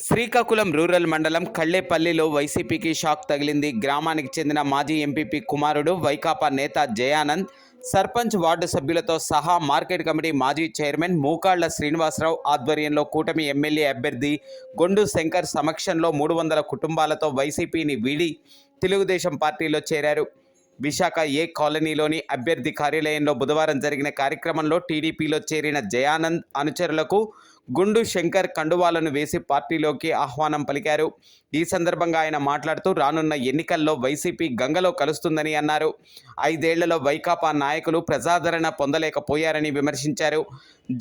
Srikakulam rural మండలం కళ్ళేపల్లిలో వైసీపీకి shock తగిలింది. గ్రామానికి చెందిన మాజీ ఎంపీపీ కుమారుడు వైకాపా నేత జయానంద్ సర్పంచ్ వార్డు సభ్యులతో సహా మార్కెట్ కమిటీ మాజీ చైర్మన్ మూకాళ్ల శ్రీనివాసరావు ఆధ్వర్యంలో కూటమి ఎమ్మెల్యే అభ్యర్థి గొండు శంకర్ సమక్షంలో 300 కుటుంబాలతో వైసీపీని వీడి తెలుగుదేశం పార్టీలో చేరారు. విశాఖ ఏ కాలనీలోని అభ్యర్థి కార్యాలయంలో బుధవారం జరిగిన కార్యక్రమంలో టీడీపీలో చేరిన జయానంద్ అనుచరులకు గుండు శంకర్ కండువాలను వేసి పార్టీలోకి ఆహ్వానం పలికారు. ఈ సందర్భంగా ఆయన మాట్లాడుతూ రానున్న ఎన్నికల్లో వైసీపీ గంగలో కలుస్తుందని అన్నారు. 5 ఏళ్లలో వైకాపా నాయకులు ప్రజాదరణ పొందలేకపోయారని విమర్శించారు.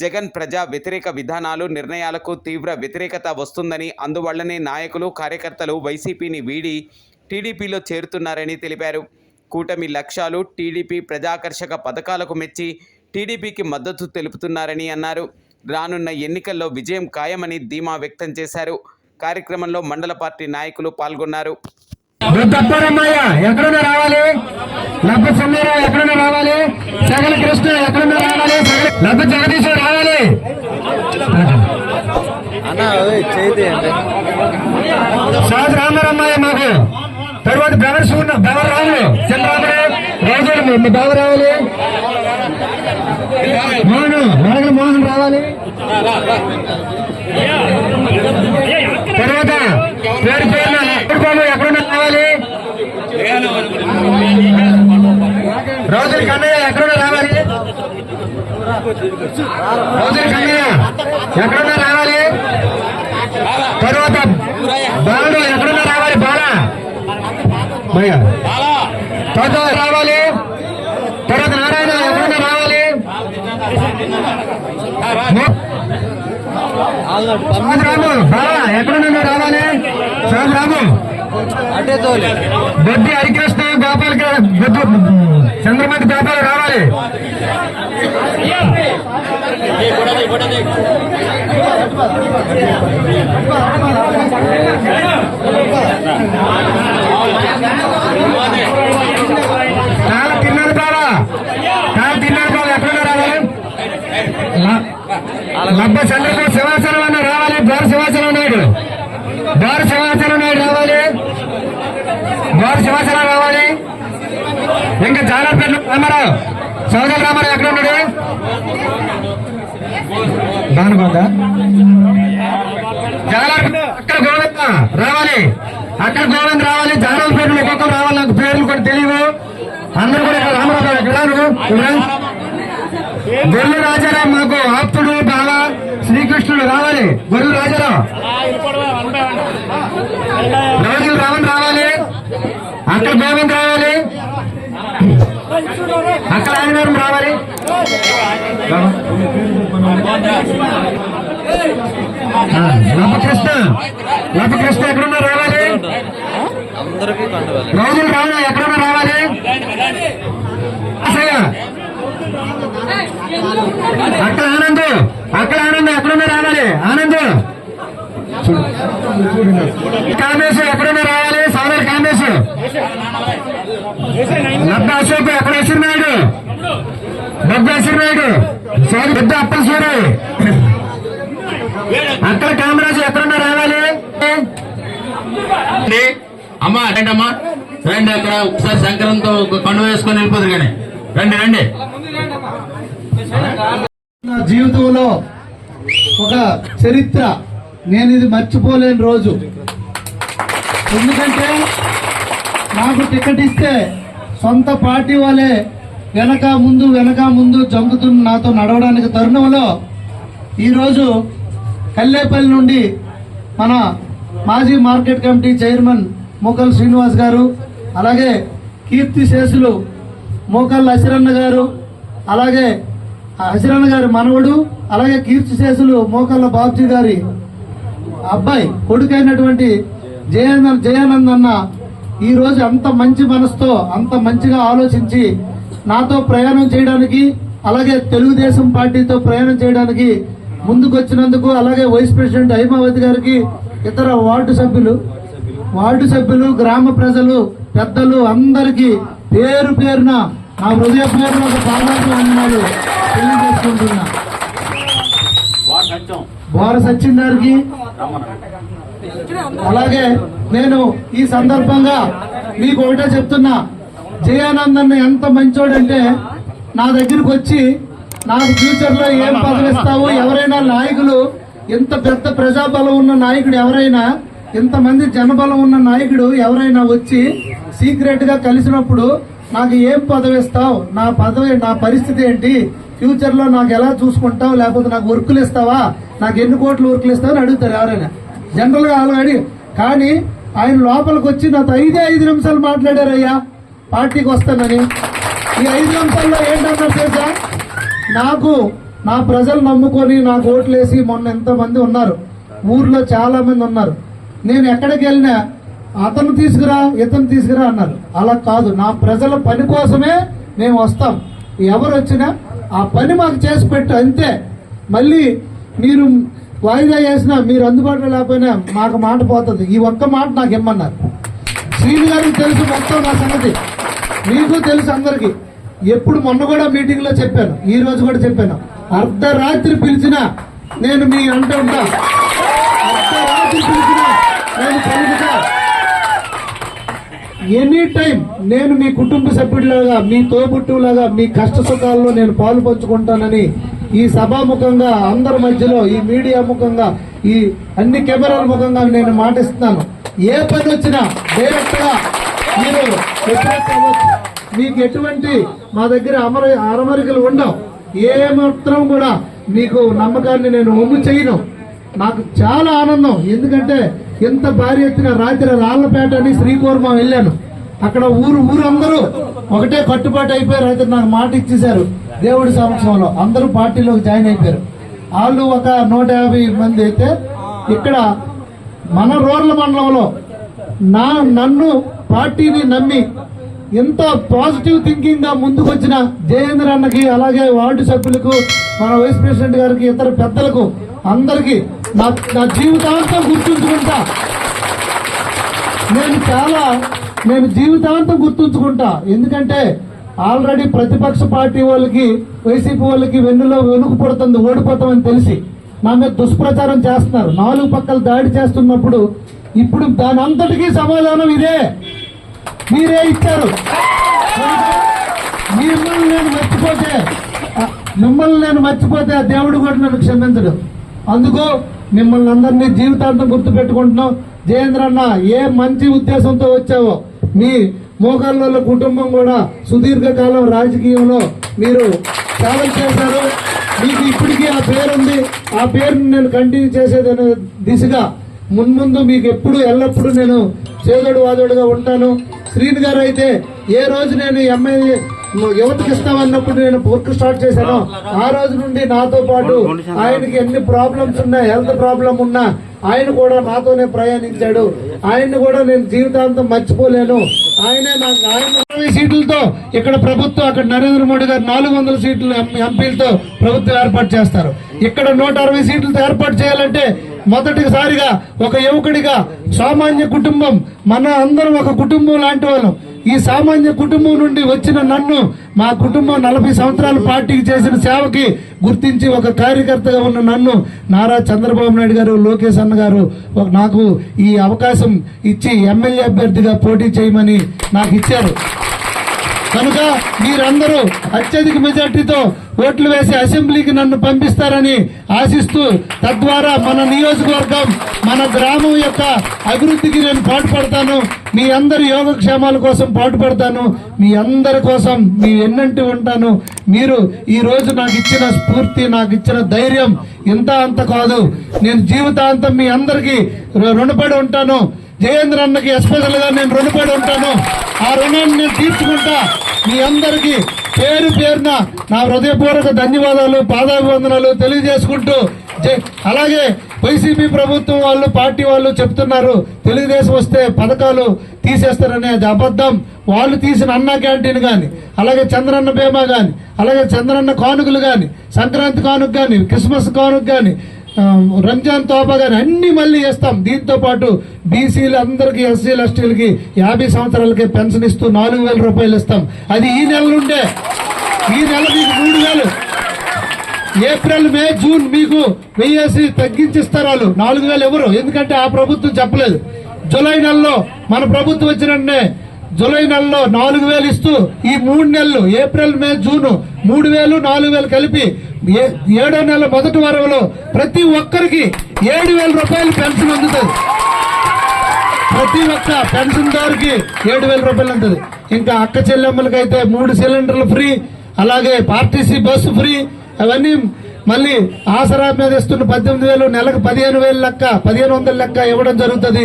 జగన్ ప్రజా వ్యతిరేక విధానాలు నిర్ణయాలకు తీవ్ర వ్యతిరేకత వస్తుందని, అందువల్లనే నాయకులు కార్యకర్తలు వైసీపీని వీడి టీడీపీలో చేరుతున్నారని తెలిపారు. కూటమి లక్ష్యాలు, టీడీపీ ప్రజాకర్షక పథకాలకు మెచ్చి టీడీపీకి మద్దతు తెలుపుతున్నారని అన్నారు. రానున్న ఎన్నికల్లో విజయం ఖాయమని ధీమా వ్యక్తం చేశారు. కార్యక్రమంలో మండల పార్టీ నాయకులు పాల్గొన్నారు. తర్వాత బెవర్ రావాలి, చంద్రబాబు బెవర్ రావాలి, మోహన్ రావాలి. తర్వాత పేరు పేరున ఎక్కడున్నా రావాలి. రోజుల కన్నయ్య ఎక్కడున్నా రావాలి. రోజుల కన్నయ్య ఎక్కడున్నా రావాలి. తర్వాత బాలుడు ఎక్కడున్నా రావాలి. బాలా తర్వాత రావాలి. తర్వాత నారాయణ ఎక్కడున్నా రావాలి. రాము బాలా ఎక్కడున్నా రావాలి. రాము బొడ్డి హరికృష్ణ గోపాల్ చంద్రమతి గోపాల్ రావాలి. తిన్నారు బాలా ఎక్కడున్నా రావాలి. లబ్బ చంద్రబాబు శివాచలం అన్న రావాలి. బారు శివాచలం నాయుడు రావాలి. ఇంకా జాలర్పేట రామారావు, సోదరు రామారావు ఎక్కడ ఉన్నాడు. దానికొండ జాలర్పేట అక్కడ గోవింద రావాలి. జాలర్పేటలో ఒక్కొక్కరు రావాలి. నాకు పేర్లు కూడా తెలియవు. అందరూ కూడా ఇక్కడ రామారావు ఎక్కడ గొర్రెలు రాజారావు మాకు ఆప్తుడు బావ శ్రీకృష్ణుడు రావాలి. గొర్రెలు రాజారావు రోజులు రావణ్ రావాలి. అక్కడ గోవింద్ రావాలి. అక్కడ ఆంజనేయం రావాలి. లభకృష్ణ ఎక్కడున్నా రావాలి. రోజులు రావాలి. ఎక్కడున్నా రావాలి. అక్కడ ఆనంద్ ఎక్కడున్నా రావాలి. ఆనంద్ కామేశ్ ఎక్కడున్నా రావాలి. సోదరు కామేశ్ లబ్బ అశోక్ ఎక్కడ నాయుడు సోదరు పెద్ద అప్పలసూరి అక్కడ కామరాజు ఎక్కడున్నా రావాలి. అమ్మా రండమ్మా రండి. అక్కడ ఒకసారి శంకరంతో కండు వేసుకొని వెళ్ళిపోదు. కానీ రండి. నా జీవితంలో ఒక చరిత్ర, నేను ఇది మర్చిపోలేని రోజు. ఎందుకంటే నాకు టికెట్ ఇస్తే సొంత పార్టీ వాళ్ళే వెనక ముందు జంపుతున్న నాతో నడవడానికి తరుణంలో ఈరోజు కల్లేపల్లి నుండి మన మాజీ మార్కెట్ కమిటీ చైర్మన్ మూకల్ శ్రీనివాస్ గారు, అలాగే కీర్తి శేషులు మూకల్ అశిరన్న గారు, అలాగే అశిరన్న గారి మనవడు, అలాగే కీర్తి శేషులు మోకళ్ళ బాబ్జీ గారి అబ్బాయి కొడుకైనటువంటి జయానంద్ అన్న ఈ రోజు అంత మంచి మనసుతో అంత మంచిగా ఆలోచించి నాతో ప్రయాణం చేయడానికి, అలాగే తెలుగుదేశం పార్టీతో ప్రయాణం చేయడానికి ముందుకొచ్చినందుకు, అలాగే వైస్ ప్రెసిడెంట్ హైమావతి గారికి, ఇతర వార్డు సభ్యులు గ్రామ ప్రజలు పెద్దలు అందరికీ పేరు పేరున నా హృదయపూర్వక ఒక పాదాలు తెలియజేసుకుంటున్నా. బోర సచిన్ గారికి, అలాగే నేను ఈ సందర్భంగా మీకు ఒకటే చెప్తున్నా, జయానంద్ అన్న ఎంత మంచోడంటే నా దగ్గరికి వచ్చి నాకు ఫ్యూచర్ లో ఏం పదవి ఇస్తావు, ఎవరైనా నాయకులు ఇంత పెద్ద ప్రజాబలం ఉన్న నాయకుడు ఎవరైనా, ఇంతమంది జనబలం ఉన్న నాయకుడు ఎవరైనా వచ్చి సీక్రెట్ గా కలిసినప్పుడు నాకు ఏం పదవి ఇస్తావు, నా పరిస్థితి ఏంటి, ఫ్యూచర్ లో నాకు ఎలా చూసుకుంటావు, లేకపోతే నాకు వర్కులు ఇస్తావా, నాకు ఎన్ని కోట్లు వర్కులు ఇస్తావు అని అడుగుతారు ఎవరైనా జనరల్ గా ఆల్రెడీ. కానీ ఆయన లోపలికి వచ్చి నాతో 5 నిమిషాలు మాట్లాడారయ్యా పార్టీకి వస్తానని. ఈ 5 నిమిషాల్లో ఏంటన్నా చేశా, నాకు నా ప్రజలు నమ్ముకొని నాకు ఓట్లేసి మొన్న ఎంతమంది ఉన్నారు, ఊర్లో చాలా మంది ఉన్నారు, నేను ఎక్కడికి వెళ్ళినా అతను తీసుకురా ఇతను తీసుకురా అన్నారు. అలా కాదు, నా ప్రజల పని కోసమే మేము వస్తాం, ఎవరు వచ్చినా ఆ పని మాకు చేసి పెట్టు అంతే. మళ్ళీ మీరు వాయిదా చేసినా మీరు అందుబాటులో లేకపోయినా మాకు మాట పోతుంది, ఈ ఒక్క మాట నాకు ఇమ్మన్నారు. శ్రీని గారికి తెలుసు మొత్తం నా సంగతి, మీకు తెలుసు అందరికి. ఎప్పుడు మొన్న కూడా మీటింగ్ లో చెప్పాను, ఈ రోజు కూడా చెప్పాను, అర్ధరాత్రి పిలిచినా నేను మీ అంటూ ఉంటా, అర్ధరాత్రి పిలిచినా నేను పలుకుతా. ఎనీ టైం నేను మీ కుటుంబ సభ్యుడిలాగా, మీ తోబుట్టులాగా మీ కష్ట సుఖాల్లో నేను పాలు పంచుకుంటానని ఈ సభాముఖంగా అందరి మధ్యలో, ఈ మీడియా ముఖంగా, ఈ అన్ని కెమెరాల ముఖంగా నేను మాటిస్తున్నాను. ఏ పని వచ్చినా డైరెక్ట్ గా మీరు మీకు ఎటువంటి మా దగ్గర అరమరికలు ఉండవు, ఏమాత్రం కూడా మీకు నమ్మకాన్ని నేను ఒమ్ము చేయను. నాకు చాలా ఆనందం, ఎందుకంటే ఎంత భారీ ఎత్తున రాత్రి రాళ్లపేట అని శ్రీకూర్మ వెళ్ళాను, అక్కడ ఊరు అందరూ ఒకటే కట్టుబాటు అయిపోయారు. అయితే నాకు మాట ఇచ్చేశారు దేవుడి సమక్షంలో, అందరూ పార్టీలోకి జాయిన్ అయిపోయారు. వాళ్ళు ఒక 150 మంది అయితే ఇక్కడ మన రూరల్ మండలంలో నన్ను పార్టీని నమ్మి ఎంత పాజిటివ్ థింకింగ్ గా ముందుకు వచ్చిన జయేంద్ర అన్నకి, అలాగే వార్డు సభ్యులకు, మన వైస్ ప్రెసిడెంట్ గారికి, ఇతర పెద్దలకు అందరికీ నా జీవితాంతం గుర్తుంచుకుంటా. నేను జీవితాంతం గుర్తుంచుకుంటా, ఎందుకంటే ఆల్రెడీ ప్రతిపక్ష పార్టీ వాళ్ళకి, వైసీపీ వాళ్ళకి వెన్నులో వెనుక పడుతుంది, ఓడిపోతామని తెలిసి నా మీద దుష్ప్రచారం చేస్తున్నారు, 4 పక్కల దాడి చేస్తున్నప్పుడు ఇప్పుడు దాని అంతటికీ సమాధానం ఇదే, మీరే ఇచ్చారు. మిమ్మల్ని నేను మర్చిపోతే ఆ దేవుడు కూడా నన్ను క్షమించడు. అందుకు మిమ్మల్ని అందరినీ జీవితాంతం గుర్తు పెట్టుకుంటున్నాం. జయేంద్ర అన్న, ఏ మంచి ఉద్దేశంతో వచ్చావో, మీ మోకాళ్ళ కుటుంబం కూడా సుదీర్ఘకాలం రాజకీయంలో మీరు సేవలు చేశారు, మీకు ఇప్పటికీ ఆ పేరుంది, ఆ పేరుని నేను కంటిన్యూ చేసేదనే దిశగా మున్ముందు మీకు ఎప్పుడు ఎల్లప్పుడూ నేను చేదోడు వాదోడుగా ఉంటాను. శ్రీని గారు అయితే ఏ రోజు నేను ఎమ్మెల్యే యువతకి ఇస్తామన్నప్పుడు నేను వర్క్ స్టార్ట్ చేశాను, ఆ రోజు నుండి నాతో పాటు ఆయనకి ఎన్ని ప్రాబ్లమ్స్ ఉన్నా, హెల్త్ ప్రాబ్లం ఉన్నా ఆయన కూడా నాతోనే ప్రయాణించాడు. ఆయన్ని కూడా నేను జీవితాంతం మర్చిపోలేను. ఆయన 20 సీట్లతో ఇక్కడ ప్రభుత్వం, అక్కడ నరేంద్ర మోడీ గారు 400 సీట్లు ఎంపీలతో ప్రభుత్వం ఏర్పాటు చేస్తారు. ఇక్కడ 160 సీట్లతో ఏర్పాటు చేయాలంటే మొదటిసారిగా ఒక యువకుడిగా, సామాన్య కుటుంబం, మన అందరం ఒక కుటుంబం లాంటి వాళ్ళం, ఈ సామాన్య కుటుంబం నుండి వచ్చిన నన్ను, మా కుటుంబం 40 సంవత్సరాల పార్టీకి చేసిన సేవకి గుర్తించి ఒక కార్యకర్తగా ఉన్న నన్ను నారా చంద్రబాబు నాయుడు గారు, లోకేష్ అన్న గారు నాకు ఈ అవకాశం ఇచ్చి ఎమ్మెల్యే అభ్యర్థిగా పోటీ చేయమని నాకు ఇచ్చారు. కనుక మీరందరూ అత్యధిక మెజార్టీతో ఓట్లు వేసి అసెంబ్లీకి నన్ను పంపిస్తారని ఆశిస్తూ, తద్వారా మన నియోజకవర్గం, మన గ్రామం యొక్క అభివృద్ధికి నేను పాటుపడతాను. మీ అందరి యోగక్షేమాల కోసం పాటుపడతాను. మీ అందరి కోసం మీ వెన్నంటి ఉంటాను. మీరు ఈ రోజు నాకు ఇచ్చిన స్ఫూర్తి, నాకు ఇచ్చిన ధైర్యం ఇంత అంత కాదు. నేను జీవితాంతం మీ అందరికీ రుణపడి ఉంటాను. జయేంద్ర అన్నకి ఎస్పెషల్ గా నేను రుణపడి ఉంటాను. ఆ రుణాన్ని నేను తీర్చుకుంటా. మీ అందరికీ పేరు పేరున నా హృదయపూర్వక ధన్యవాదాలు, పాదాభివందనాలు తెలియజేసుకుంటూ, అలాగే వైసీపీ ప్రభుత్వం వాళ్ళు, పార్టీ వాళ్ళు చెప్తున్నారు తెలుగుదేశం వస్తే పథకాలు తీసేస్తారనే, అది అబద్ధం. వాళ్ళు తీసిన అన్నా క్యాంటీన్ కానీ, అలాగే చంద్రన్న బీమా కానీ, అలాగే చంద్రన్న కానుకలు కానీ, సంక్రాంతి కానుక కానీ, క్రిస్మస్ కానుక కానీ, రంజాన్ తోపా కానీ అన్ని మళ్ళీ ఇస్తాం. దీంతో పాటు బీసీలు అందరికి, ఎస్సీలు ఎస్టీలకి 50 సంవత్సరాలకే పెన్షన్ ఇస్తూ 4,000 రూపాయలు ఇస్తాం. అది ఈ నెల నుండే, ఈ నెల మీకు 3,000, ఏప్రిల్ మే జూన్ మీకు వెయ్యేసి తగ్గించిస్తారు వాళ్ళు. 4,000 ఎవరు, ఎందుకంటే ఆ ప్రభుత్వం చెప్పలేదు. జూలై నెలలో మన ప్రభుత్వం వచ్చినట్టే జూలై నెలలో 4,000 ఇస్తూ ఈ 3 నెలలు ఏప్రిల్ మే జూన్ 3,000 4,000 కలిపి 7వ నెల మొదటి వారంలో ప్రతి ఒక్కరికి 7,000 రూపాయలు పెన్షన్ అందుతుంది. ప్రతి ఒక్క పెన్షన్దారుకి 7,000 రూపాయలు ఉంటుంది. ఇంకా అక్క చెల్లెమ్మలకైతే 3 సిలిండర్లు ఫ్రీ, అలాగే ఆర్టీసీ బస్సు ఫ్రీ. అవన్నీ మళ్ళీ ఆసరా మీద ఇస్తున్న 18,000 నెలకు 15,000 లెక్క 1,500 లెక్క ఇవ్వడం జరుగుతుంది.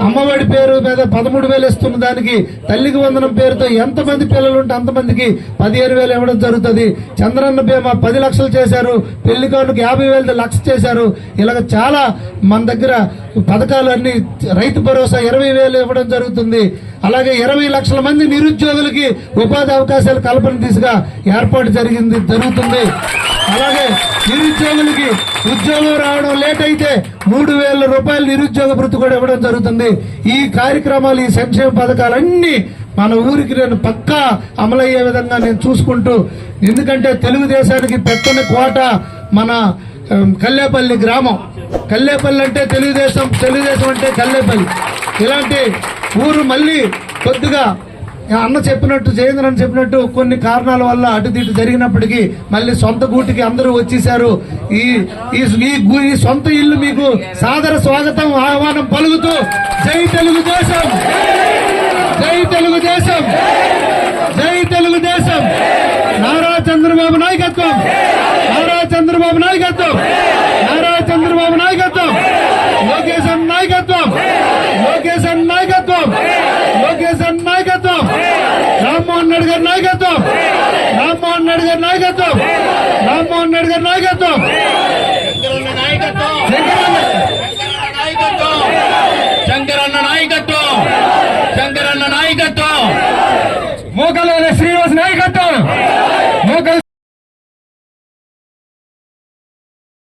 అమ్మఒడి పేరు మీద 13,000 ఇస్తున్న దానికి తల్లికి వందనం పేరుతో ఎంతమంది పిల్లలు ఉంటే అంతమందికి 15,000 ఇవ్వడం జరుగుతుంది. చంద్రన్న బీమా 10 లక్షలు చేశారు, పెళ్లి కానుక 50,000 లక్ష చేశారు. ఇలాగ చాలా మన దగ్గర పథకాలు అన్ని. రైతు భరోసా 20,000 ఇవ్వడం జరుగుతుంది. అలాగే 20 లక్షల మంది నిరుద్యోగులకి ఉపాధి అవకాశాల కల్పన దిశగా ఏర్పాటు జరుగుతుంది. అలాగే నిరుద్యోగులకి ఉద్యోగం రావడం లేట్ అయితే 3,000 రూపాయలు నిరుద్యోగ భృతి కూడా ఇవ్వడం జరుగుతుంది. ఈ కార్యక్రమాలు, ఈ సంక్షేమ పథకాలన్నీ మన ఊరికి నేను పక్కా అమలయ్యే విధంగా నేను చూసుకుంటూ, ఎందుకంటే తెలుగుదేశానికి పెట్టని కోట మన కల్లేపల్లి గ్రామం. కల్లేపల్లి అంటే తెలుగుదేశం అంటే కల్లేపల్లి. ఇలాంటి ఊరు మళ్ళీ కొద్దిగా అన్న చెప్పినట్టు, జయేంద్ర అన్న చెప్పినట్టు కొన్ని కారణాల వల్ల అటు ఇటు జరిగినప్పటికీ మళ్ళీ సొంత గూటికి అందరూ వచ్చేసారు. ఈ సొంత ఇల్లు మీకు సాదర స్వాగతం ఆహ్వానం పలుకుతూ జై తెలుగుదేశం, జై తెలుగుదేశం, జై తెలుగుదేశం. నారా చంద్రబాబు నాయకత్వం, నారా చంద్రబాబు నాయకత్వం, నారా చంద్రబాబు నాయకత్వం, లోకేష్ అన్న నాయకత్వం, లోకేష్ అన్న నాయకత్వం, లోకేష్ అన్న నాయకత్వం, రామ్మోహన్ రెడ్డి గారి నాయకత్వం, రామ్మోహన్ రెడ్డి గారి నాయకత్వం, రామ్మోహన్ రెడ్డి గారి నాయకత్వం, శంకరన్న నాయకత్వం, శంకరన్న నాయకత్వం.